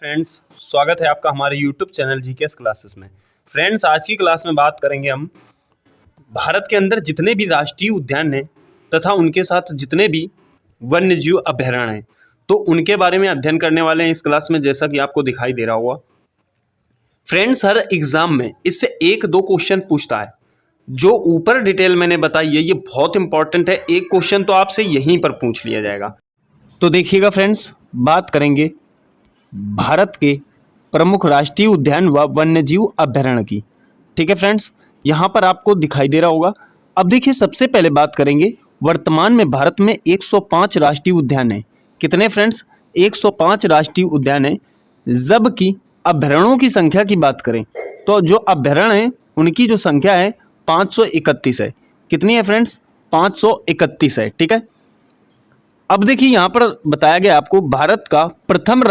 Friends, स्वागत है आपका हमारे YouTube चैनल जीकेएस क्लासेस में। फ्रेंड्स, आज की क्लास में बात करेंगे हम भारत के अंदर जितने भी राष्ट्रीय उद्यान हैं तथा उनके साथ जितने भी वन्य जीव अभयारण्य हैं, तो उनके बारे में अध्ययन करने वाले हैं इस क्लास में, जैसा कि आपको दिखाई दे रहा होगा। फ्रेंड्स, हर एग्जाम में इससे एक दो क्वेश्चन पूछता है। जो ऊपर डिटेल मैंने बताई है ये बहुत इंपॉर्टेंट है। एक क्वेश्चन तो आपसे यहीं पर पूछ लिया जाएगा। तो देखिएगा फ्रेंड्स, बात करेंगे भारत के प्रमुख राष्ट्रीय उद्यान व वन्यजीव अभयारण्य की। ठीक है फ्रेंड्स, यहाँ पर आपको दिखाई दे रहा होगा। अब देखिए, सबसे पहले बात करेंगे वर्तमान में भारत में 105 राष्ट्रीय उद्यान हैं। कितने फ्रेंड्स? 105 राष्ट्रीय उद्यान हैं। जबकि अभयारण्यों की संख्या की बात करें तो जो अभयारण्य हैं उनकी जो संख्या है 531 है। कितनी है फ्रेंड्स? 531 है। ठीक है, अब देखिए यहाँ पर बताया गया आपको भारत का प्रथम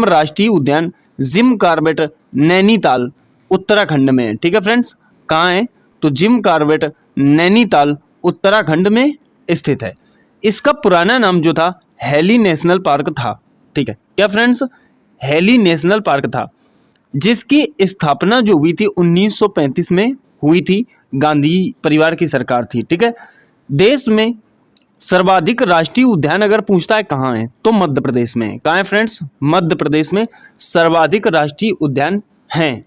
राष्ट्रीय उद्यान जिम कॉर्बेट नैनीताल उत्तराखंड में है। ठीक है फ्रेंड्स, कहाँ है? तो जिम कॉर्बेट नैनीताल उत्तराखंड में स्थित है। इसका पुराना नाम जो था हैली नेशनल पार्क था। ठीक है, क्या फ्रेंड्स? हैली नेशनल पार्क था, जिसकी स्थापना जो हुई थी 1935 में हुई थी। गांधी परिवार की सरकार थी। ठीक है, देश में सर्वाधिक राष्ट्रीय उद्यान अगर पूछता है कहाँ है तो मध्य प्रदेश में है। कहाँ है फ्रेंड्स? मध्य प्रदेश में सर्वाधिक राष्ट्रीय उद्यान हैं।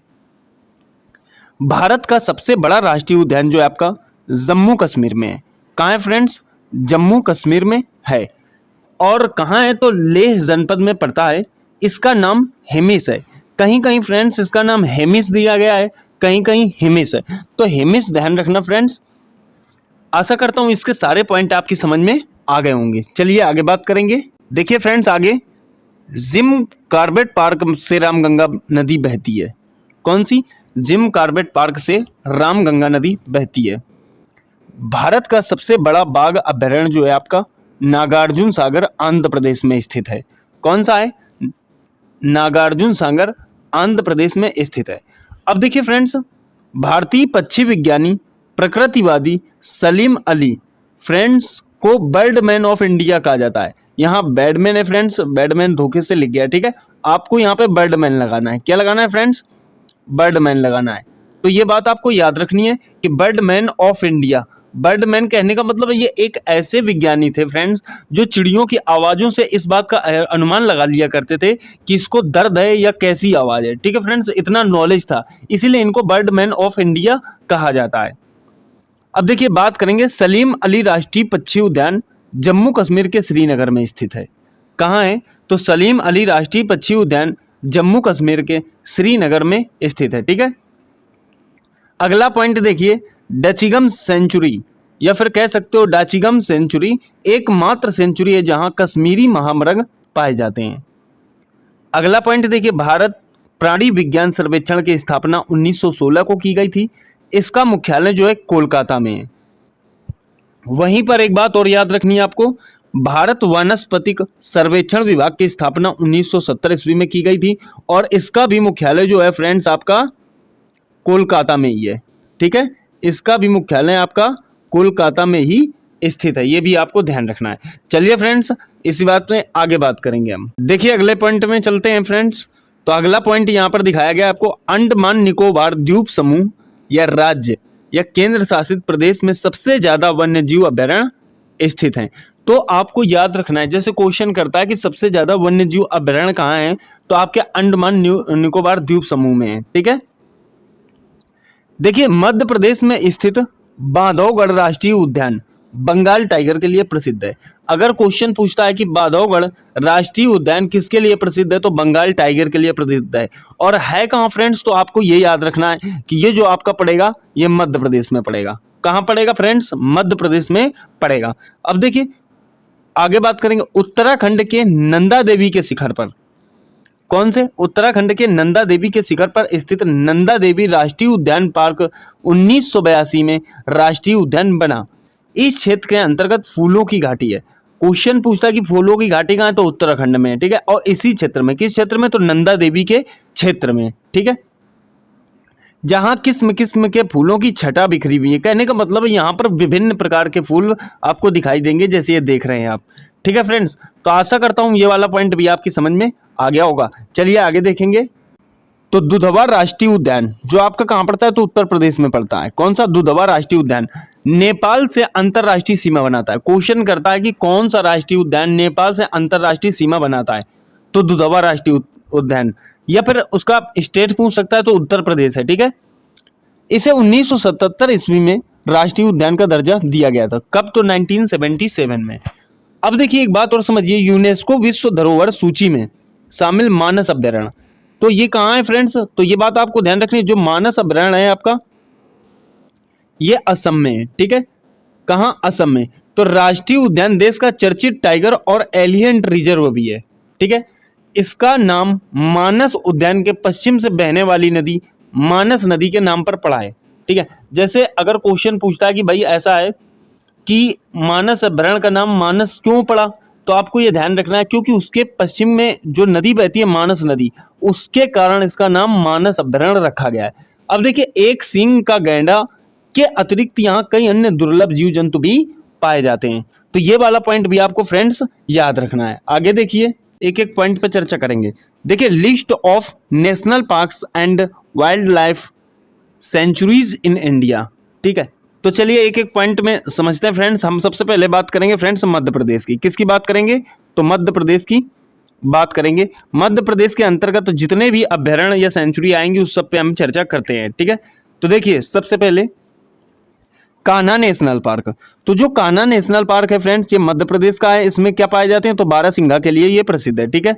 भारत का सबसे बड़ा राष्ट्रीय उद्यान जो है आपका जम्मू कश्मीर में है। कहाँ है फ्रेंड्स? जम्मू कश्मीर में है। और कहाँ है? तो लेह जनपद में पड़ता है। इसका नाम हेमिस है। कहीं कहीं फ्रेंड्स इसका नाम हेमिस दिया गया है, कहीं कहीं हिमिस है। तो हेमिस ध्यान रखना फ्रेंड्स। आशा करता हूं इसके सारे पॉइंट आपकी समझ में आ गए होंगे। चलिए आगे बात करेंगे। देखिए फ्रेंड्स, आगे जिम कॉर्बेट पार्क से रामगंगा नदी बहती है। कौन सी? जिम कॉर्बेट पार्क से रामगंगा नदी बहती है। भारत का सबसे बड़ा बाघ अभयारण्य जो है आपका नागार्जुन सागर आंध्र प्रदेश में स्थित है। कौन सा है? नागार्जुन सागर आंध्र प्रदेश में स्थित है। अब देखिए फ्रेंड्स, भारतीय पक्षी विज्ञानी प्रकृतिवादी सलीम अली फ्रेंड्स को बर्डमैन ऑफ इंडिया कहा जाता है। यहाँ बैडमैन है फ्रेंड्स, बैडमैन धोखे से लिख गया। ठीक है, आपको यहाँ पे बर्डमैन लगाना है। क्या लगाना है फ्रेंड्स? बर्डमैन लगाना है। तो ये बात आपको याद रखनी है कि बर्डमैन ऑफ इंडिया। बर्डमैन कहने का मतलब ये एक ऐसे विज्ञानी थे फ्रेंड्स जो चिड़ियों की आवाज़ों से इस बात का अनुमान लगा लिया करते थे कि इसको दर्द है या कैसी आवाज़ है। ठीक है फ्रेंड्स, इतना नॉलेज था, इसीलिए इनको बर्डमैन ऑफ इंडिया कहा जाता है। अब देखिए, बात करेंगे सलीम अली राष्ट्रीय पक्षी उद्यान जम्मू कश्मीर के श्रीनगर में स्थित है। कहाँ है? तो सलीम अली राष्ट्रीय पक्षी उद्यान जम्मू कश्मीर के श्रीनगर में स्थित है। ठीक है, अगला पॉइंट देखिए, डचिगम सेंचुरी या फिर कह सकते हो डाचिगम सेंचुरी एकमात्र सेंचुरी है जहां कश्मीरी महामृग पाए जाते हैं। अगला पॉइंट देखिए, भारत प्राणी विज्ञान सर्वेक्षण की स्थापना 1916 को की गई थी। इसका मुख्यालय जो है कोलकाता में है। वहीं पर एक बात और याद रखनी है आपको, भारत वानस्पतिक सर्वेक्षण विभाग की स्थापना 1970 ईस्वी में की गई थी और इसका भी मुख्यालय जो है फ्रेंड्स आपका कोलकाता में ही है। ठीक है, इसका भी मुख्यालय आपका कोलकाता में ही स्थित है। ये भी आपको ध्यान रखना है। चलिए फ्रेंड्स, इसी बात में आगे बात करेंगे हम। देखिए अगले पॉइंट में चलते हैं फ्रेंड्स। तो अगला पॉइंट यहाँ पर दिखाया गया आपको, अंडमान निकोबार द्वीप समूह या राज्य या केंद्र शासित प्रदेश में सबसे ज्यादा वन्य जीव अभयारण्य स्थित हैं। तो आपको याद रखना है, जैसे क्वेश्चन करता है कि सबसे ज्यादा वन्य जीव अभयारण्य कहाँ है, तो आपके अंडमान निकोबार द्वीप समूह में है। ठीक है, देखिए मध्य प्रदेश में स्थित बांधवगढ़ राष्ट्रीय उद्यान बंगाल टाइगर के लिए प्रसिद्ध है। अगर क्वेश्चन पूछता है कि बांधवगढ़ राष्ट्रीय उद्यान किसके लिए प्रसिद्ध है, तो बंगाल टाइगर के लिए प्रसिद्ध है। और है कहाँ फ्रेंड्स? तो आपको ये याद रखना है कि ये जो आपका पड़ेगा ये मध्य प्रदेश में पड़ेगा। कहाँ पड़ेगा फ्रेंड्स? मध्य प्रदेश में पड़ेगा। अब देखिए आगे बात करेंगे, उत्तराखंड के नंदा देवी के शिखर पर। कौन से? उत्तराखंड के नंदा देवी के शिखर पर स्थित नंदा देवी राष्ट्रीय उद्यान पार्क 1982 में राष्ट्रीय उद्यान बना। इस क्षेत्र के अंतर्गत फूलों की घाटी है। क्वेश्चन पूछता है कि फूलों की घाटी कहाँ है, तो उत्तराखंड में है। ठीक है, और इसी क्षेत्र में, किस क्षेत्र में? तो नंदा देवी के क्षेत्र में। ठीक है, जहां किस्म किस्म के फूलों की छटा बिखरी हुई है। कहने का मतलब है यहाँ पर विभिन्न प्रकार के फूल आपको दिखाई देंगे, जैसे ये देख रहे हैं आप। ठीक है फ्रेंड्स, तो आशा करता हूं ये वाला पॉइंट भी आपकी समझ में आ गया होगा। चलिए आगे देखेंगे। तो दुधवा राष्ट्रीय उद्यान जो आपका कहां पड़ता है, तो उत्तर प्रदेश में पड़ता है। कौन सा? दुधवा राष्ट्रीय उद्यान नेपाल से अंतरराष्ट्रीय सीमा बनाता है। क्वेश्चन करता है कि कौन सा राष्ट्रीय उद्यान नेपाल से अंतरराष्ट्रीय सीमा बनाता है, तो दुधवा राष्ट्रीय उद्यान, या फिर उसका स्टेट पूछ सकता है तो उत्तर प्रदेश है। ठीक है, इसे 1977 ईस्वी में राष्ट्रीय उद्यान का दर्जा दिया गया था। कब? तो 1977 में। अब देखिए एक बात और समझिए, यूनेस्को विश्व धरोहर सूची में शामिल मानस अभ्यारण्य, तो ये कहाँ है फ्रेंड्स? तो ये बात आपको ध्यान रखनी है, जो मानस अभ्यारण्य है आपका ये असम में है। ठीक है, कहाँ? असम में। तो राष्ट्रीय उद्यान देश का चर्चित टाइगर और एलिफेंट रिजर्व भी है। ठीक है, इसका नाम मानस उद्यान के पश्चिम से बहने वाली नदी मानस नदी के नाम पर पड़ा है। ठीक है, जैसे अगर क्वेश्चन पूछता है कि भाई ऐसा है कि मानस अभ्यारण्य का नाम मानस क्यों पड़ा, तो आपको ये ध्यान रखना है क्योंकि उसके पश्चिम में जो नदी बहती है मानस नदी, उसके कारण इसका नाम मानस अभ्यारण्य रखा गया है। अब देखिए, एक सींग का गैंडा के अतिरिक्त यहाँ कई अन्य दुर्लभ जीव जंतु भी पाए जाते हैं। तो ये वाला पॉइंट भी आपको फ्रेंड्स याद रखना है। आगे देखिए, एक एक पॉइंट पर चर्चा करेंगे। देखिए, list of national parks and wild life sanctuaries in India. ठीक है, तो चलिए एक एक पॉइंट में समझते हैं फ्रेंड्स। हम सबसे पहले बात करेंगे फ्रेंड्स मध्य प्रदेश की। किसकी बात करेंगे? तो मध्य प्रदेश की बात करेंगे। मध्य प्रदेश के अंतर्गत जितने भी अभ्यारण्य या सेंचुरी आएंगी उस सब पे हम चर्चा करते हैं। ठीक है, तो देखिए सबसे पहले कान्हा नेशनल पार्क। तो जो कान्हा नेशनल पार्क है फ्रेंड्स, ये मध्य प्रदेश का है। इसमें क्या पाए जाते हैं? तो बारहसिंघा के लिए ये प्रसिद्ध है। ठीक है,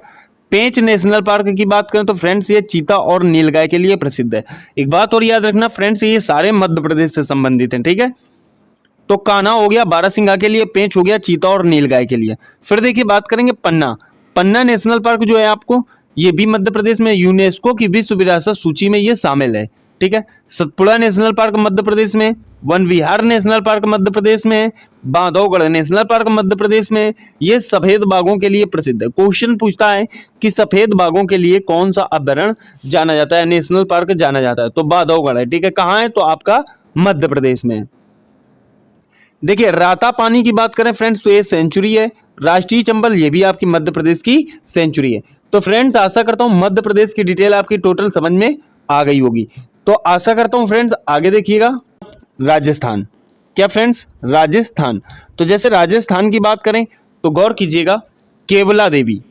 पेंच नेशनल पार्क की बात करें तो फ्रेंड्स ये चीता और नीलगाय के लिए प्रसिद्ध है। एक बात और याद रखना फ्रेंड्स, ये सारे मध्य प्रदेश से संबंधित हैं। ठीक है, तो कान्हा हो गया बारहसिंघा के लिए, पेंच हो गया चीता और नीलगाय के लिए। फिर देखिए बात करेंगे पन्ना। पन्ना नेशनल पार्क जो है आपको, ये भी मध्य प्रदेश में यूनेस्को की विश्व विरासत सूची में ये शामिल है। ठीक है, सतपुड़ा नेशनल पार्क मध्य प्रदेश में, वन विहार नेशनल पार्क मध्य प्रदेश में, बांधवगढ़ नेशनल पार्क मध्य प्रदेश में, ये सफेद बाघों के लिए प्रसिद्ध है। क्वेश्चन पूछता है कि सफेद बाघों के लिए कौन सा अभ्यारण्य जाना जाता है, नेशनल पार्क जाना जाता है, तो बांधवगढ़ है। ठीक है, कहाँ है? तो आपका मध्य प्रदेश में। देखिए राता पानी की बात करें फ्रेंड्स, तो ये सेंचुरी है। राष्ट्रीय चंबल ये भी आपकी मध्य प्रदेश की सेंचुरी है। तो फ्रेंड्स आशा करता हूं मध्य प्रदेश की डिटेल आपकी टोटल समझ में आ गई होगी। तो आशा करता हूं फ्रेंड्स आगे देखिएगा। राजस्थान, क्या फ्रेंड्स? राजस्थान। तो जैसे राजस्थान की बात करें तो गौर कीजिएगा, केवला देवी,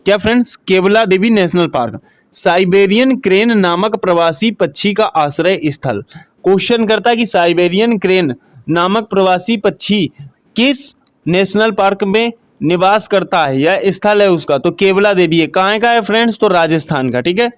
क्या फ्रेंड्स? केवला देवी नेशनल पार्क साइबेरियन क्रेन नामक प्रवासी पक्षी का आश्रय स्थल। क्वेश्चन करता है कि साइबेरियन क्रेन नामक प्रवासी पक्षी किस नेशनल पार्क में निवास करता है या स्थल है उसका, तो केवला देवी है। कहाँ का है फ्रेंड्स? तो राजस्थान का। ठीक है,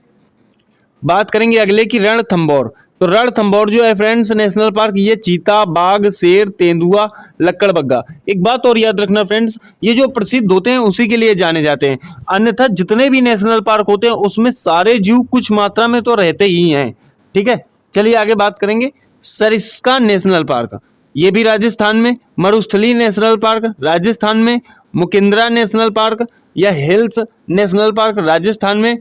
बात करेंगे अगले की रणथंभौर। तो रणथंभौर जो है फ्रेंड्स नेशनल पार्क, ये चीता, बाघ, शेर, तेंदुआ, लक्कड़बग्गा। एक बात और याद रखना फ्रेंड्स, ये जो प्रसिद्ध होते हैं उसी के लिए जाने जाते हैं, अन्यथा जितने भी नेशनल पार्क होते हैं उसमें सारे जीव कुछ मात्रा में तो रहते ही हैं। ठीक है, चलिए आगे बात करेंगे। सरिस्का नेशनल पार्क, ये भी राजस्थान में। मरुस्थली नेशनल पार्क राजस्थान में। मुकिंद्रा नेशनल पार्क या हिल्स नेशनल पार्क राजस्थान में।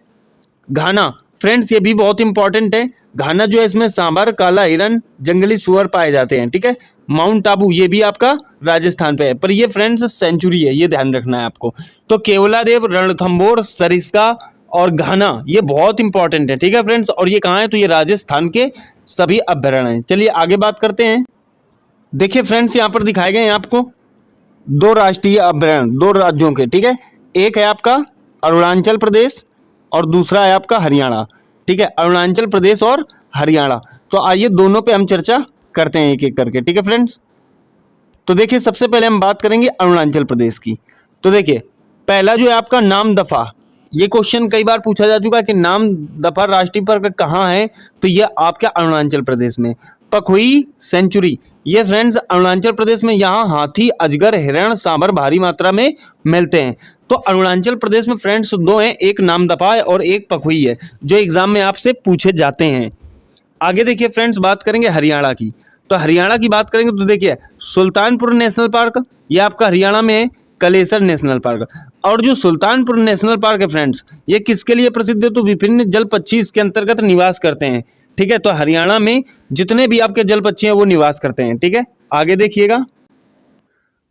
घाना फ्रेंड्स, ये भी बहुत इंपॉर्टेंट है। घाना जो है इसमें सांभर, काला हिरन, जंगली सुअर पाए जाते हैं। ठीक है, माउंट आबू ये भी आपका राजस्थान पे है, पर ये फ्रेंड्स सेंचुरी है, ये ध्यान रखना है आपको। तो केवलादेव, रणथंभौर, सरिस्का और घाना ये बहुत इंपॉर्टेंट है। ठीक है फ्रेंड्स, और ये कहाँ है? तो ये राजस्थान के सभी अभ्यारण्य हैं। चलिए आगे बात करते हैं। देखिए फ्रेंड्स यहाँ पर दिखाए गए हैं आपको दो राष्ट्रीय अभ्यारण्य, दो राज्यों के। ठीक है, एक है आपका अरुणाचल प्रदेश और दूसरा है आपका हरियाणा। ठीक है, अरुणाचल प्रदेश और हरियाणा। तो आइए दोनों पे हम चर्चा करते हैं एक एक करके। ठीक है फ्रेंड्स, तो देखिए सबसे पहले हम बात करेंगे अरुणाचल प्रदेश की। तो देखिए पहला जो है आपका नामदफा, ये क्वेश्चन कई बार पूछा जा चुका है कि नामदफा राष्ट्रीय पार्क कहाँ है, तो ये आपके अरुणाचल प्रदेश में। पखुई सेंचुरी, ये फ्रेंड्स अरुणाचल प्रदेश में, यहाँ हाथी, अजगर, हिरण, सांभर भारी मात्रा में मिलते हैं। तो अरुणाचल प्रदेश में फ्रेंड्स दो हैं, एक नामदफा है और एक पखुई है, जो एग्जाम में आपसे पूछे जाते हैं। आगे देखिए फ्रेंड्स बात करेंगे हरियाणा की। तो हरियाणा की बात करेंगे तो देखिए सुल्तानपुर नेशनल पार्क, ये आपका हरियाणा में है। कलेसर नेशनल पार्क, और जो सुल्तानपुर नेशनल पार्क है फ्रेंड्स, ये किसके लिए प्रसिद्ध है? तो विभिन्न जल पक्षी इसके अंतर्गत निवास करते हैं। ठीक है, तो हरियाणा में जितने भी आपके जल पक्षी हैं वो निवास करते हैं। ठीक है, आगे देखिएगा।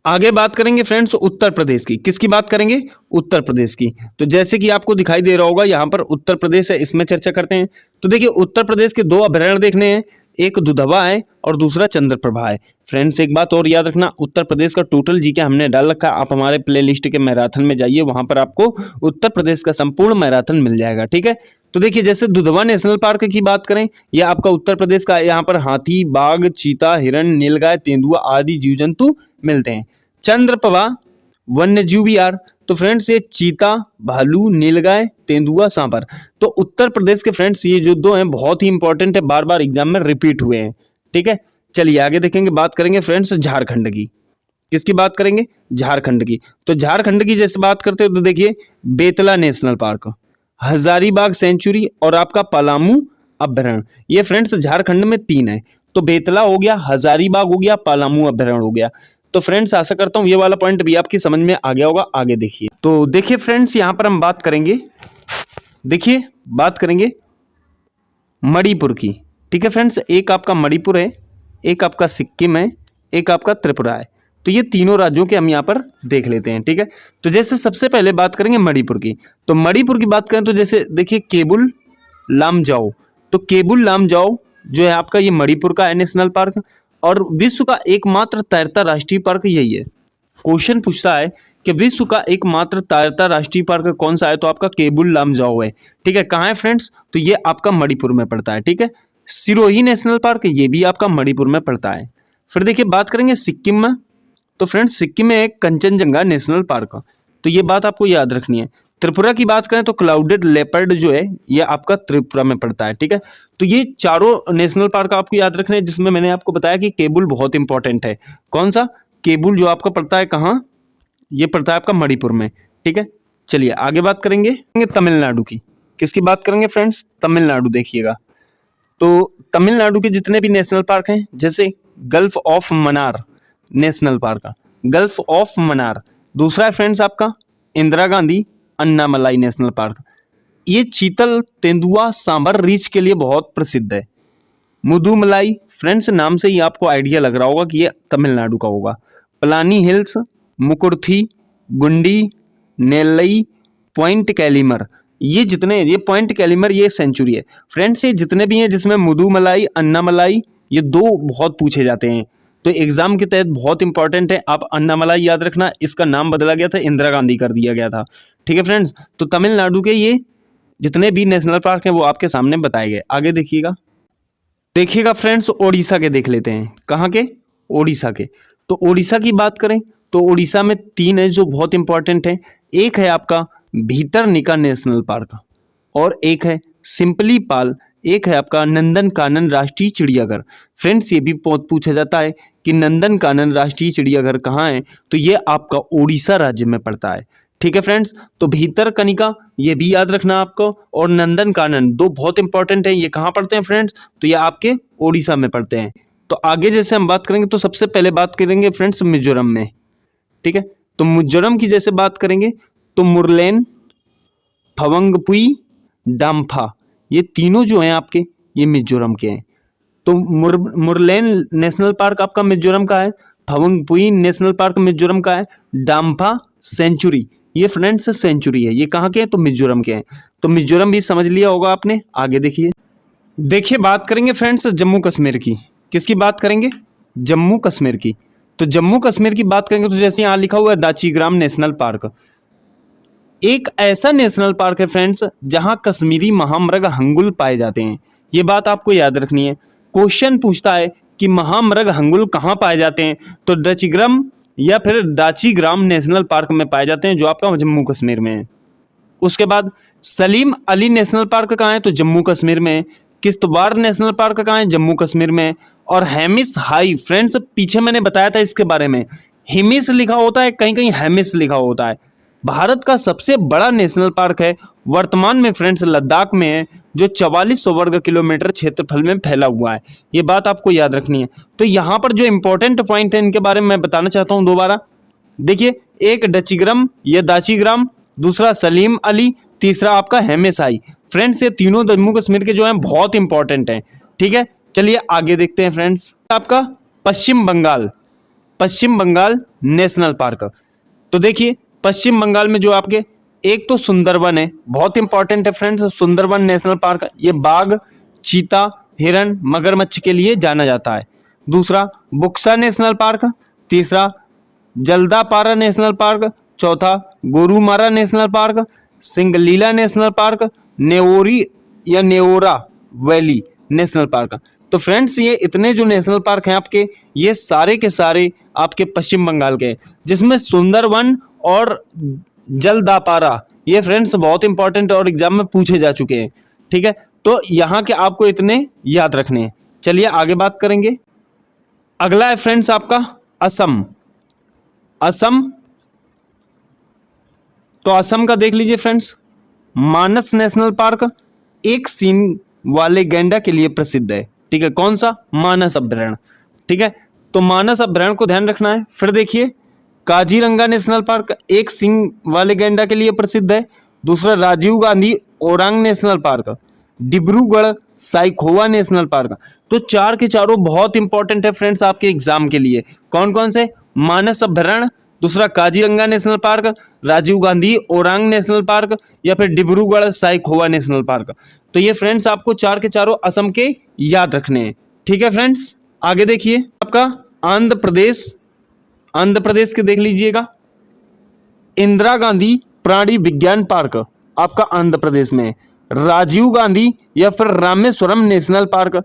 आगे बात करेंगे फ्रेंड्स उत्तर प्रदेश की। किसकी बात करेंगे? उत्तर प्रदेश की। तो जैसे कि आपको दिखाई दे रहा होगा यहाँ पर उत्तर प्रदेश है, इसमें चर्चा करते हैं। तो देखिए उत्तर प्रदेश के 2 अभ्यारण्य देखने हैं, एक दुधवा है और दूसरा चंद्रप्रभा है। फ्रेंड्स एक बात और याद रखना, उत्तर प्रदेश का टोटल जीके हमने डाल रखा है, आप हमारे प्लेलिस्ट के मैराथन में जाइए, वहां पर आपको उत्तर प्रदेश का संपूर्ण मैराथन मिल जाएगा। ठीक है, तो देखिए जैसे दुधवा नेशनल पार्क की बात करें, यह आपका उत्तर प्रदेश का, यहाँ पर हाथी, बाघ, चीता, हिरण, नीलगाय, तेंदुआ आदि जीव जंतु मिलते हैं। चंद्रप्रभा वन्यजीव विहार, तो फ्रेंड्स ये चीता, भालू, नीलगाय, तेंदुआ, सांभर। तो उत्तर प्रदेश के फ्रेंड्स ये जो 2 हैं बहुत ही इंपॉर्टेंट है, बार बार एग्जाम में रिपीट हुए हैं। ठीक है, चलिए आगे देखेंगे, बात करेंगे फ्रेंड्स झारखंड की। किसकी बात करेंगे? झारखंड की। तो झारखंड की जैसे बात करते हो तो देखिए Betla national park, Hazaribagh sanctuary और आपका पलामू अभ्यारण्य। ये फ्रेंड्स झारखंड में 3 है, तो बेतला हो गया, हजारीबाग हो गया, पलामू अभ्यारण्य हो गया। तो फ्रेंड्स आशा करता हूं ये वाला पॉइंट भी आपकी समझ में आ गया होगा। आगे देखिए, तो देखिए फ्रेंड्स यहां पर हम बात करेंगे, देखिए बात करेंगे मणिपुर की। ठीक है फ्रेंड्स, एक आपका मणिपुर है, एक आपका सिक्किम है, एक आपका त्रिपुरा है। तो ये तीनों राज्यों के हम यहाँ पर देख लेते हैं। ठीक है, तो जैसे सबसे पहले बात करेंगे मणिपुर की। तो मणिपुर की बात करें तो जैसे देखिए केबुल लामजाओ, तो केबुल लामजाओ जो है आपका ये मणिपुर का है नेशनल पार्क, और विश्व का एकमात्र तैरता राष्ट्रीय पार्क यही है। क्वेश्चन पूछता है कि विश्व का एकमात्र तैरता राष्ट्रीय पार्क कौन सा है, तो आपका केबुल लामजाओ है। ठीक है, कहाँ है फ्रेंड्स? तो ये आपका मणिपुर में पड़ता है। ठीक है, सिरोही नेशनल पार्क ये भी आपका मणिपुर में पड़ता है। फिर देखिए बात करेंगे सिक्किम में, तो फ्रेंड्स सिक्किम में एक कंचनजंगा नेशनल पार्क, तो ये बात आपको याद रखनी है। त्रिपुरा की बात करें तो क्लाउडेड लेपर्ड जो है ये आपका त्रिपुरा में पड़ता है। ठीक है, तो ये चारों नेशनल पार्क आपको याद रखने हैं, जिसमें मैंने आपको बताया कि केबुल बहुत इंपॉर्टेंट है। कौन सा? केबुल जो आपका पड़ता है कहाँ? ये पड़ता है आपका मणिपुर में। ठीक है, चलिए आगे बात करेंगे तमिलनाडु की। किसकी बात करेंगे फ्रेंड्स? तमिलनाडु। देखिएगा तो तमिलनाडु के जितने भी नेशनल पार्क हैं, जैसे gulf of Mannar national park, gulf of Mannar. दूसरा है फ्रेंड्स आपका इंदिरा गांधी अन्नामलाई नेशनल पार्क, ये चीतल, तेंदुआ, सांभर रीछ के लिए बहुत प्रसिद्ध है। मुदुमलाई फ्रेंड्स नाम से ही आपको आइडिया लग रहा होगा कि ये तमिलनाडु का होगा। पलानी हिल्स, मुकुर्थी, गुंडी, नेल्लई, पॉइंट कैलिमर, ये जितने, ये पॉइंट कैलिमर ये सेंचुरी है फ्रेंड्स। ये जितने भी हैं जिसमें मुदुमलाई, अन्नामलाई, ये 2 बहुत पूछे जाते हैं, तो एग्जाम के तहत बहुत इंपॉर्टेंट है। आप अन्नामलाई याद रखना, इसका नाम बदला गया था, इंदिरा गांधी कर दिया गया था। ठीक है फ्रेंड्स, तो तमिलनाडु के ये जितने भी नेशनल पार्क हैं वो आपके सामने बताए गए। आगे देखिएगा फ्रेंड्स ओडिशा के देख लेते हैं। कहाँ के? ओडिशा के। तो ओडिशा की बात करें तो ओडिशा में 3 है जो बहुत इंपॉर्टेंट है। एक है आपका भीतरनिका नेशनल पार्क, और एक है सिंपली पाल, एक है आपका नंदन कानन राष्ट्रीय चिड़ियाघर। फ्रेंड्स ये भी बहुत पूछा जाता है कि नंदन कानन राष्ट्रीय चिड़ियाघर कहाँ है, तो ये आपका ओडिशा राज्य में पड़ता है। ठीक है फ्रेंड्स, तो भीतरकनिका ये भी याद रखना आपको, और नंदन कानन 2 बहुत इंपॉर्टेंट है। ये कहाँ पड़ते हैं फ्रेंड्स? तो ये आपके ओडिशा में पड़ते हैं। तो आगे जैसे हम बात करेंगे तो सबसे पहले बात करेंगे फ्रेंड्स मिजोरम में। ठीक है, तो मिजोरम की जैसे बात करेंगे तो मुरलेन, फवंगपुई, डाम्फा, ये तीनों जो हैं आपके ये मिजोरम के हैं। तो मुरलेन नेशनल पार्क आपका मिजोरम का है, फवंगपुई नेशनल पार्क मिजोरम का है, डाम्फा सेंचुरी, ये फ्रेंड्स सेंचुरी है, ये कहाँ के हैं? तो मिजोरम के हैं। तो मिजोरम भी समझ लिया होगा आपने। आगे देखिए बात करेंगे फ्रेंड्स जम्मू कश्मीर की। किसकी बात करेंगे? जम्मू कश्मीर की। तो जम्मू कश्मीर की बात करेंगे तो जैसे यहाँ लिखा हुआ है दाचीग्राम नेशनल पार्क, एक ऐसा नेशनल पार्क है फ्रेंड्स जहां कश्मीरी महामृग हंगुल पाए जाते हैं। ये बात आपको याद रखनी है। क्वेश्चन पूछता है कि महामृग हंगुल कहाँ पाए जाते हैं, तो दाचीग्राम या फिर दाचीग्राम नेशनल पार्क में पाए जाते हैं, जो आपका जम्मू कश्मीर में है। उसके बाद सलीम अली नेशनल पार्क कहाँ है? तो जम्मू कश्मीर में है। किश्तवाड़ नेशनल पार्क कहाँ है? जम्मू कश्मीर में। और हेमिस हाई फ्रेंड्स पीछे मैंने बताया था इसके बारे में, हिमिस लिखा होता है, कहीं कहीं हेमिस लिखा होता है। भारत का सबसे बड़ा नेशनल पार्क है, वर्तमान में फ्रेंड्स लद्दाख में है, जो 4400 वर्ग किलोमीटर क्षेत्रफल में फैला हुआ है। ये बात आपको याद रखनी है। तो यहाँ पर जो इंपॉर्टेंट पॉइंट है इनके बारे में मैं बताना चाहता हूँ दोबारा। देखिए, एक दाचीग्राम या दाचीग्राम, दूसरा सलीम अली, तीसरा आपका हेमेसाई। फ्रेंड्स ये तीनों जम्मू कश्मीर के जो हैं बहुत इंपॉर्टेंट हैं। ठीक है, चलिए आगे देखते हैं फ्रेंड्स। आपका पश्चिम बंगाल, पश्चिम बंगाल नेशनल पार्क। तो देखिए पश्चिम बंगाल में जो आपके एक तो सुंदरबन है, बहुत इंपॉर्टेंट है फ्रेंड्स, सुंदरबन नेशनल पार्क, ये बाघ, चीता, हिरन, मगरमच्छ के लिए जाना जाता है। दूसरा बुक्सा नेशनल पार्क, तीसरा जल्दापारा नेशनल पार्क, चौथा Gorumara national park, Singalila national park, Neori या नेओरा वैली नेशनल पार्क। तो फ्रेंड्स ये इतने जो नेशनल पार्क हैं आपके, ये सारे के सारे आपके पश्चिम बंगाल के हैं, जिसमें सुंदरवन और जलदापारा ये फ्रेंड्स बहुत इंपॉर्टेंट और एग्जाम में पूछे जा चुके हैं। ठीक है, तो यहाँ के आपको इतने याद रखने हैं। चलिए आगे बात करेंगे। अगला है फ्रेंड्स आपका असम। असम, तो असम का देख लीजिए फ्रेंड्स, मानस नेशनल पार्क एक सींग वाले गैंडा के लिए प्रसिद्ध है। ठीक है, कौन सा? मानस अभ्यारण्य। ठीक है, तो मानस अभ्यारण्य को ध्यान रखना है। फिर देखिए काजीरंगा नेशनल पार्क एक सींग वाले गैंडा के लिए प्रसिद्ध है। दूसरा Rajiv Gandhi Orang national park, Dibrugarh Saikhowa national park. तो चार के चारों बहुत इंपॉर्टेंट है फ्रेंड्स आपके एग्जाम के लिए। कौन कौन से? मानस अभ्यारण्य, दूसरा Kaziranga national park, Rajiv Gandhi Orang national park या फिर डिब्रूगढ़ साइखोवा नेशनल पार्क। तो ये फ्रेंड्स आपको चार के चारों असम के याद रखने हैं। ठीक है फ्रेंड्स, आगे देखिए आपका आंध्र प्रदेश। आंध्र प्रदेश के देख लीजिएगा, इंदिरा गांधी प्राणी विज्ञान पार्क आपका आंध्र प्रदेश में है। राजीव गांधी या फिर रामेश्वरम नेशनल पार्क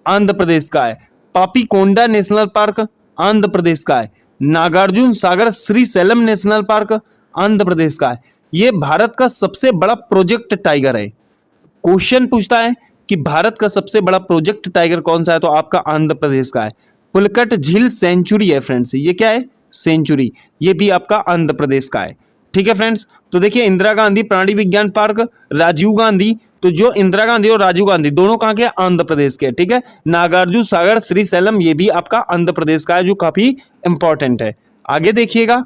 आंध्र प्रदेश का है। पापीकोंडा नेशनल पार्क आंध्र प्रदेश का है। नागार्जुन सागर श्रीशैलम नेशनल पार्क आंध्र प्रदेश का है। ये भारत का सबसे बड़ा प्रोजेक्ट टाइगर है। क्वेश्चन पूछता है कि भारत का सबसे बड़ा प्रोजेक्ट टाइगर कौन सा है, तो आपका आंध्र प्रदेश का है। पुलकट झील सेंचुरी है फ्रेंड्स, ये क्या है? सेंचुरी, ये भी आपका आंध्र प्रदेश का है। ठीक है फ्रेंड्स, तो देखिए इंदिरा गांधी प्राणी विज्ञान पार्क, राजीव गांधी, तो जो इंदिरा गांधी और राजीव गांधी दोनों कहाँ के? आंध्र प्रदेश के। ठीक है, नागार्जुन सागर श्रीशैलम ये भी आपका आंध्र प्रदेश का है, जो काफी इंपॉर्टेंट है। आगे देखिएगा,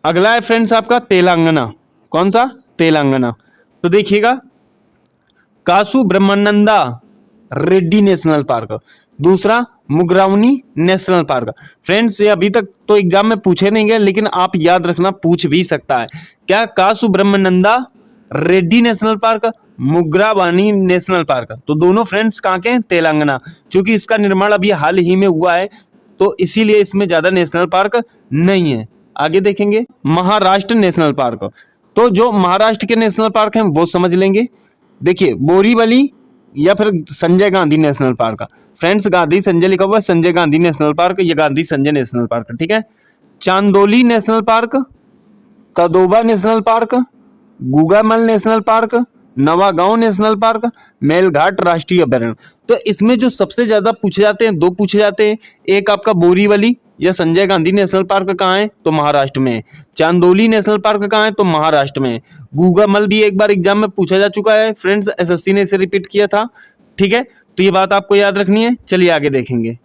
अगला है फ्रेंड्स आपका तेलंगाना। कौन सा? तेलंगाना। तो देखिएगा कासु ब्रह्मानंदा रेड्डी नेशनल पार्क, दूसरा मुग्रावनी नेशनल पार्क। फ्रेंड्स ये अभी तक तो एग्जाम में पूछे नहीं गए, लेकिन आप याद रखना पूछ भी सकता है। क्या? Kasu Brahmananda Reddy national park, Mrugavani national park. तो दोनों फ्रेंड्स कहाँ के हैं? तेलंगाना। क्योंकि इसका निर्माण अभी हाल ही में हुआ है, तो इसीलिए इसमें ज्यादा नेशनल पार्क नहीं है। आगे देखेंगे महाराष्ट्र नेशनल पार्क। तो जो महाराष्ट्र के नेशनल पार्क हैं वो समझ लेंगे। देखिए बोरीवली या फिर Sanjay Gandhi national park. Friends Gandhi Sanjay लिखा हुआ है, संजय गांधी नेशनल पार्क, ये गांधी संजय नेशनल पार्क। ठीक है, Chandoli national park, Tadoba national park, Gugamal national park, Navegaon national park, Melghat राष्ट्रीय अभयारण्य। तो इसमें जो सबसे ज्यादा पूछे जाते हैं, दो पूछे जाते हैं। एक आपका बोरीवली या संजय गांधी नेशनल पार्क कहाँ है? तो महाराष्ट्र में है। चांदोली नेशनल पार्क कहाँ है? तो महाराष्ट्र में है। गुगामल भी एक बार एग्जाम में पूछा जा चुका है फ्रेंड्स, एसएससी ने इसे रिपीट किया था। ठीक है, तो ये बात आपको याद रखनी है। चलिए आगे देखेंगे।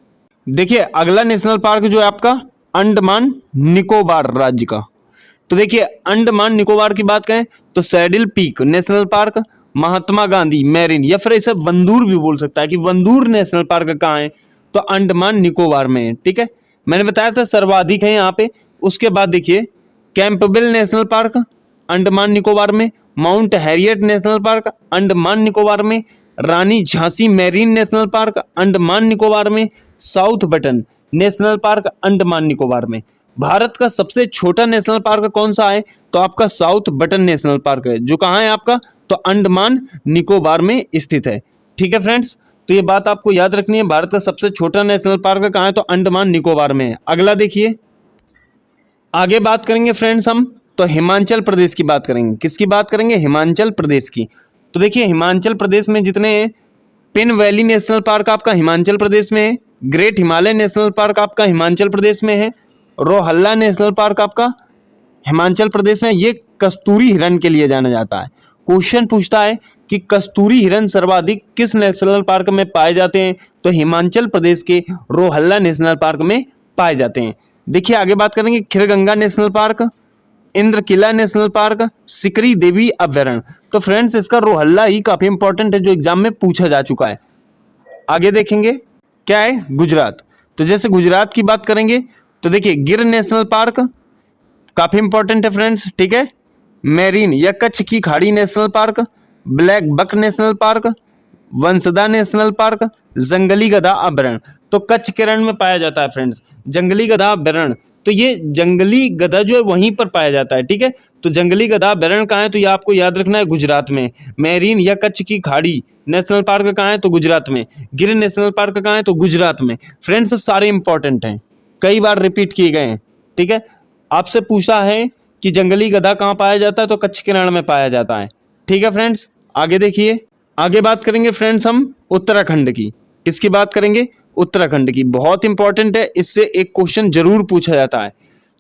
देखिए अगला नेशनल पार्क जो है आपका अंडमान निकोबार राज्य का। तो देखिए अंडमान निकोबार की बात करें तो सैडिल peak national park, Mahatma Gandhi marine या फिर इसे वंदूर भी बोल सकता है कि वंदूर नेशनल पार्क कहाँ है? तो अंडमान निकोबार में है। ठीक है, मैंने बताया था सर्वाधिक है यहाँ पे। उसके बाद देखिए Campbell national park Andaman Nicobar में, Mount Harriet national park Andaman Nicobar में, Rani Jhansi marine national park Andaman Nicobar में, South Button national park Andaman Nicobar में। भारत का सबसे छोटा नेशनल पार्क कौन सा है? तो आपका साउथ बटन नेशनल पार्क है, जो कहाँ है आपका? तो अंडमान निकोबार में स्थित है। ठीक है फ्रेंड्स, तो ये बात आपको याद रखनी है। भारत का सबसे छोटा नेशनल पार्क कहाँ है? तो अंडमान निकोबार में है। अगला देखिए, आगे बात करेंगे फ्रेंड्स हम तो हिमाचल प्रदेश की बात करेंगे। किसकी बात करेंगे? हिमाचल प्रदेश की। तो देखिए हिमाचल प्रदेश में जितने हैं, पिन वैली नेशनल पार्क आपका हिमाचल प्रदेश में है, ग्रेट हिमालय नेशनल पार्क आपका हिमाचल प्रदेश में है, रोहल्ला नेशनल पार्क आपका हिमाचल प्रदेश में। ये कस्तूरी हिरण के लिए जाना जाता है। क्वेश्चन पूछता है कि कस्तूरी हिरण सर्वाधिक किस नेशनल पार्क में पाए जाते हैं? तो हिमाचल प्रदेश के रोहल्ला नेशनल पार्क में पाए जाते हैं। देखिए आगे बात करेंगे Khirganga national park, Inderkilla national park, Sikri Devi अभयारण्य। तो फ्रेंड्स इसका रोहल्ला ही काफी इंपॉर्टेंट है, जो एग्जाम में पूछा जा चुका है। आगे देखेंगे क्या है? गुजरात। तो जैसे गुजरात की बात करेंगे तो देखिए गिर नेशनल पार्क काफी इंपॉर्टेंट है फ्रेंड्स, ठीक है। मेरीन या कच्छ की खाड़ी national park, black buck national park, Vansda national park, जंगली गधा अभयारण्य। तो कच्छ के रण में पाया जाता है फ्रेंड्स जंगली गधा अभयारण्य। तो ये जंगली गधा जो है वहीं पर पाया जाता है, ठीक है। तो जंगली गधा अभयारण्य कहाँ है, तो ये आपको याद रखना है गुजरात में। मेरीन या कच्छ की खाड़ी नेशनल पार्क कहाँ है, तो गुजरात में। गिर नेशनल पार्क कहाँ है, तो गुजरात में। फ्रेंड्स सारे इंपॉर्टेंट हैं, कई बार रिपीट किए गए हैं, ठीक है। आपसे पूछा है कि जंगली गधा कहाँ पाया जाता है, तो कच्छ के रण में पाया जाता है, ठीक है फ्रेंड्स। आगे देखिए, आगे बात करेंगे फ्रेंड्स हम उत्तराखंड की। किसकी बात करेंगे, उत्तराखंड की। बहुत इंपॉर्टेंट है, इससे एक क्वेश्चन जरूर पूछा जाता है।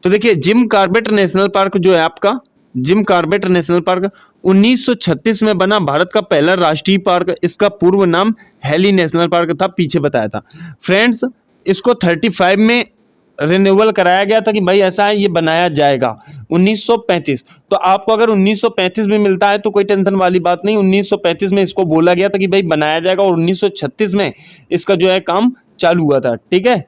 तो देखिए जिम कॉर्बेट नेशनल पार्क जो है आपका, जिम कॉर्बेट नेशनल पार्क 1936 में बना भारत का पहला राष्ट्रीय पार्क। इसका पूर्व नाम हेली नेशनल पार्क था, पीछे बताया था फ्रेंड्स। इसको 35 में रिन्यूअल कराया गया था कि भाई ऐसा है ये बनाया जाएगा 1935। तो आपको अगर 1935 में मिलता है तो कोई टेंशन वाली बात नहीं। 1935 में इसको बोला गया था कि भाई बनाया जाएगा और 1936 में इसका जो है काम चालू हुआ था, ठीक है,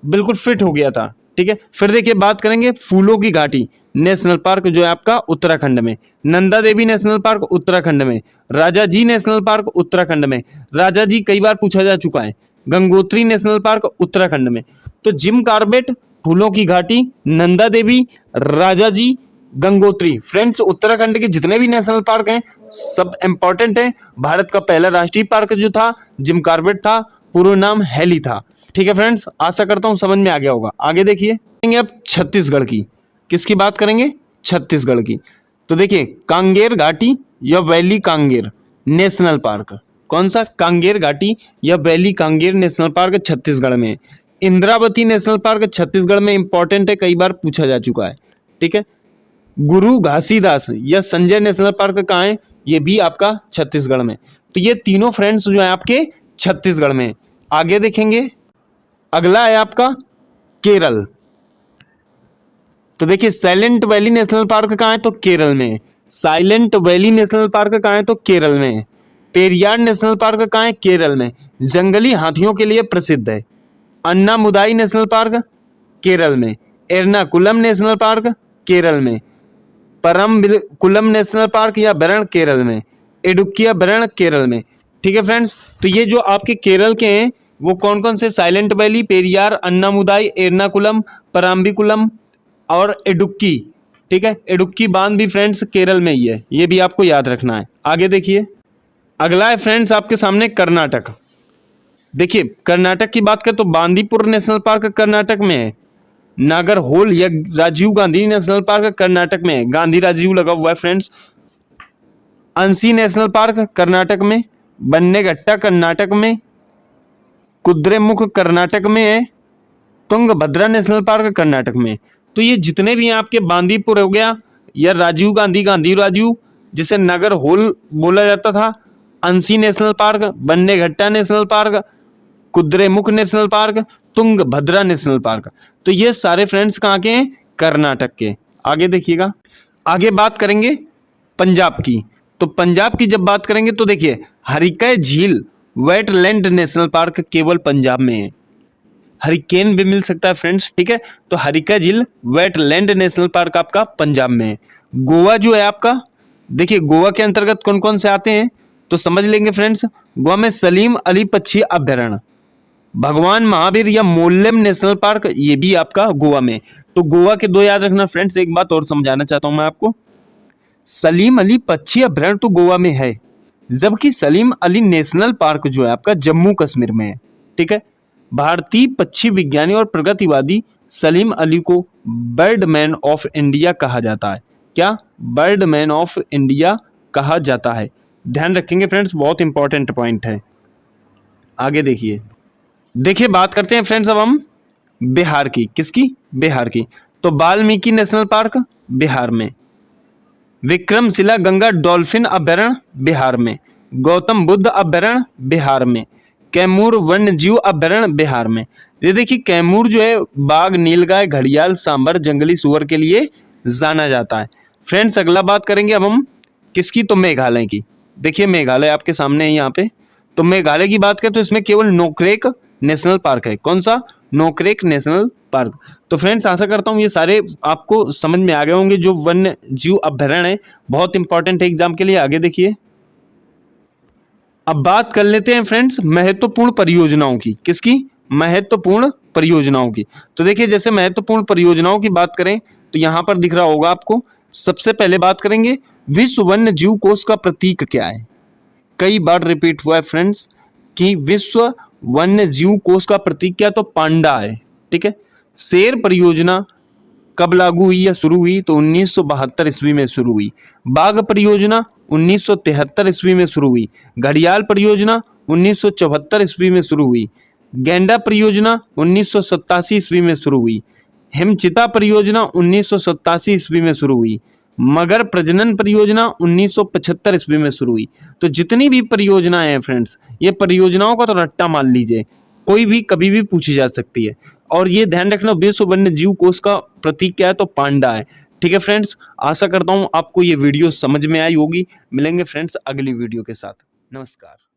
बिल्कुल फिट हो गया था, ठीक है। फिर देखिए बात करेंगे फूलों की घाटी नेशनल पार्क जो है आपका उत्तराखंड में, नंदा देवी नेशनल पार्क उत्तराखंड में, राजा जी नेशनल पार्क उत्तराखंड में। राजा जी कई बार पूछा जा चुका है। गंगोत्री नेशनल पार्क उत्तराखंड में। तो जिम कॉर्बेट, फूलों की घाटी, नंदा देवी, राजा जी, गंगोत्री। फ्रेंड्स उत्तराखंड के जितने भी नेशनल पार्क हैं सब इंपॉर्टेंट हैं। भारत का पहला राष्ट्रीय पार्क जो था जिम कॉर्बेट था, पूरा नाम हेली था, ठीक है फ्रेंड्स। आशा करता हूं समझ में आ गया होगा। आगे देखिए अब छत्तीसगढ़ की। किसकी बात करेंगे, छत्तीसगढ़ की। तो देखिए कांगेर घाटी या वैली कांगेर नेशनल पार्क। कौन सा, कांगेर घाटी या valley Kanger national park Chhattisgarh में। इंद्रावती नेशनल पार्क छत्तीसगढ़ में, इंपॉर्टेंट है, कई बार पूछा जा चुका है, ठीक है। गुरु घासीदास या संजय नेशनल पार्क कहाँ है, ये भी आपका छत्तीसगढ़ में। तो ये तीनों फ्रेंड्स जो है आपके छत्तीसगढ़ में। आगे देखेंगे, अगला है आपका केरल। तो देखिए साइलेंट वैली नेशनल पार्क कहाँ है, तो केरल में। साइलेंट वैली नेशनल पार्क कहाँ है, तो केरल में। पेरियार नेशनल पार्क कहाँ है, केरल में, जंगली हाथियों के लिए प्रसिद्ध है। अन्नामुदाई नेशनल पार्क केरल में। एर्नाकुलम नेशनल पार्क केरल में। परम्बिकुलम नेशनल पार्क या अभयारण्य केरल में। इडुक्की अभयारण्य केरल में, ठीक है फ्रेंड्स। तो ये जो आपके केरल के हैं वो कौन कौन से, साइलेंट वैली, पेरियार, अन्नामुदाई, एर्नाकुलम, परम्बिकुलम और इडुक्की, ठीक है। इडुक्की बांध भी फ्रेंड्स केरल में ही है, ये भी आपको याद रखना है। आगे देखिए, अगला है फ्रेंड्स आपके सामने कर्नाटक। देखिए कर्नाटक की बात करें तो बांदीपुर नेशनल पार्क कर्नाटक में है। नागरहोल या राजीव गांधी नेशनल पार्क कर्नाटक में है, गांधी राजीव लगा हुआ है friends. Anshi national park Karnataka में। बन्नेगट्टा कर्नाटक में। कुद्रेमुख कर्नाटक में है। तुंगभद्रा नेशनल पार्क कर्नाटक में। तो ये जितने भी हैं आपके, बांदीपुर हो गया या राजीव गांधी, गांधी राजीव जिसे नागरहोल बोला जाता था, Anshi national park, Bannerghatta national park, Kudremukh national park, Tungabhadra national park. तो ये सारे फ्रेंड्स कहाँ के हैं, कर्नाटक के। आगे देखिएगा, आगे बात करेंगे पंजाब की। तो पंजाब की जब बात करेंगे तो देखिए हरिकै झील वेटलैंड नेशनल पार्क केवल पंजाब में है। हरिकेन भी मिल सकता है फ्रेंड्स, ठीक है। तो हरिकै झील वेटलैंड नेशनल पार्क आपका पंजाब में है। गोवा जो है आपका, देखिए गोवा के अंतर्गत कौन कौन से आते हैं तो समझ लेंगे फ्रेंड्स। गोवा में सलीम अली पक्षी अभयारण्य, भगवान महावीर या मोल्लेम नेशनल पार्क, ये भी आपका गोवा में। तो गोवा के दो याद रखना फ्रेंड्स। एक बात और समझाना चाहता हूं मैं आपको, सलीम अली पक्षी अभयारण्य तो गोवा में है, जबकि सलीम अली नेशनल पार्क जो है आपका जम्मू कश्मीर में है, ठीक है। भारतीय पक्षी विज्ञानी और प्रगतिवादी सलीम अली को बर्डमैन ऑफ इंडिया कहा जाता है। क्या, बर्डमैन ऑफ इंडिया कहा जाता है। ध्यान रखेंगे फ्रेंड्स, बहुत इंपॉर्टेंट पॉइंट है। आगे देखिए बात करते हैं फ्रेंड्स अब हम बिहार की। किसकी, बिहार की। तो वाल्मीकि नेशनल पार्क बिहार में। विक्रमशिला गंगा डॉल्फिन अभयारण्य बिहार में। गौतम बुद्ध अभयारण्य बिहार में। कैमूर वन्यजीव अभयारण्य बिहार में। ये देखिए कैमूर जो है बाघ, नीलगाय, घड़ियाल, सांभर, जंगली सुअर के लिए जाना जाता है। फ्रेंड्स अगला बात करेंगे अब हम किसकी, तो मेघालय की। देखिए मेघालय आपके सामने है यहाँ पे। तो मेघालय की बात करें तो इसमें केवल नोकरेक नेशनल पार्क है। कौन सा? Nokrek national park. तो फ्रेंड्स आशा करता हूँ ये सारे आपको समझ में आ गए होंगे। जो वन्य जीव अभ्यारण्य है बहुत इंपॉर्टेंट है एग्जाम के लिए। आगे देखिए, अब बात कर लेते हैं फ्रेंड्स महत्वपूर्ण परियोजनाओं की। किसकी? महत्वपूर्ण परियोजनाओं की। तो देखिए जैसे महत्वपूर्ण परियोजनाओं की बात करें तो यहां पर दिख रहा होगा आपको। सबसे पहले बात करेंगे विश्व वन्य जीव कोष का प्रतीक क्या है। कई बार रिपीट हुआ है फ्रेंड्स कि विश्व वन्य जीव कोष का प्रतीक क्या? तो पांडा है। ठीक है। शेर परियोजना कब लागू हुई या शुरू हुई? तो 1972 ईस्वी में शुरू हुई। बाघ परियोजना 1973 ईस्वी में शुरू हुई। घड़ियाल परियोजना 1974 ईस्वी में शुरू हुई। गैंडा परियोजना 1987 ईस्वी में शुरू हुई। हिमचिता परियोजना 1987 ईस्वी में शुरू हुई। मगर प्रजनन परियोजना 1975 ईस्वी में शुरू हुई। तो जितनी भी परियोजनाएं हैं फ्रेंड्स, ये परियोजनाओं का तो रट्टा मान लीजिए, कोई भी कभी भी पूछी जा सकती है। और ये ध्यान रखना विश्व वन्य जीव कोष का प्रतीक क्या है? तो पांडा है। ठीक है फ्रेंड्स, आशा करता हूं आपको ये वीडियो समझ में आई होगी। मिलेंगे फ्रेंड्स अगली वीडियो के साथ। नमस्कार।